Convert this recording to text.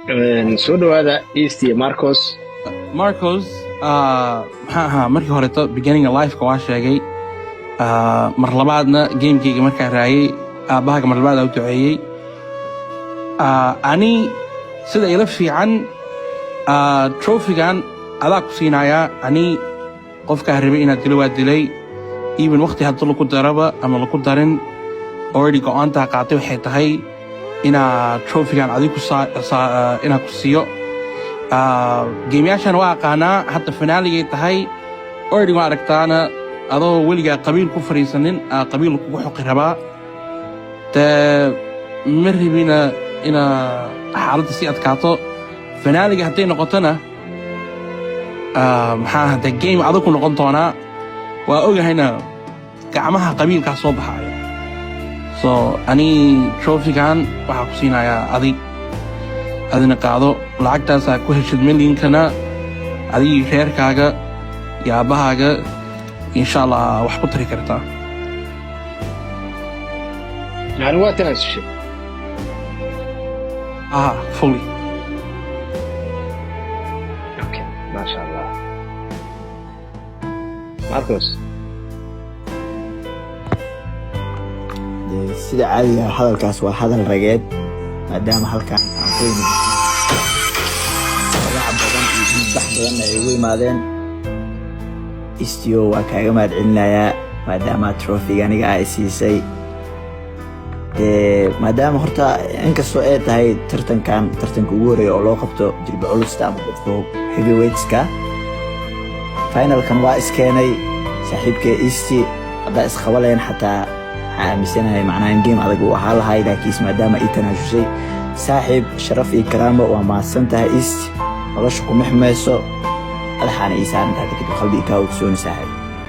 soo dhawaada East iyo Marcos. Marcos maxaa ahaa markii horeeto beginning of life-ka waa sheegay mar labaadna gamekeyga markaan raayay aabbahaga mar labaad u duceeyey ani sida ila fiican trophygan adaa ku siinayaa ani qofkaa rabay inaad dilo waa dilay even waqti hadda lagu daraba ama lagu darin already go-aantaa qaatay waxay tahay inaa trophygan adigu inaa ku siiyo geemyaashan waa aqaanaa hadda finaaligay tahay already waa aragtaana adoo weligaa qabiil ku fariisanin qabiil kugu xoqi rabaa dee ma rabina inaa xaaladda sii adkaato finaaliga hadday noqotona maxaa hadda game adag ku noqon doonaa waa ogahayna gacmaha qabiilkaa soo baxaayo so ani trophygan waxaa ku siinayaa adina qaado lacagtaasaa ku heshid millinkana adigii reerkaaga iyo aabbahaaga insha allah wax ku tari kartaa yani waa tanaasushay fully okay masha allah Marcos sida caadiga hadalkaas waa hadal rageed maadaama halkaan aan ku yimid magac badan iyo bax badan ay ugu yimaadeen istio waa kaaga mahadcelinayaa maadaama trophyga aniga ay siisay maadaama horta inkastoo ay tahay tartanka ugu horeeya oo loo qabto jilba culusta ama dadka heavyweightska finalkan waa iskeenay saaxiibkee isti haddaa isqabaleen xataa aaminsanahay macnaha in game adag uu ahaa lahay laakiin maadaama ay tanaasushay saaxiib sharaf iyo karaamo waa mahadsan tahay East nolosha kuma xumayso alxaana iisaan intaa kadib qalbiga ka ogsoon saaxiib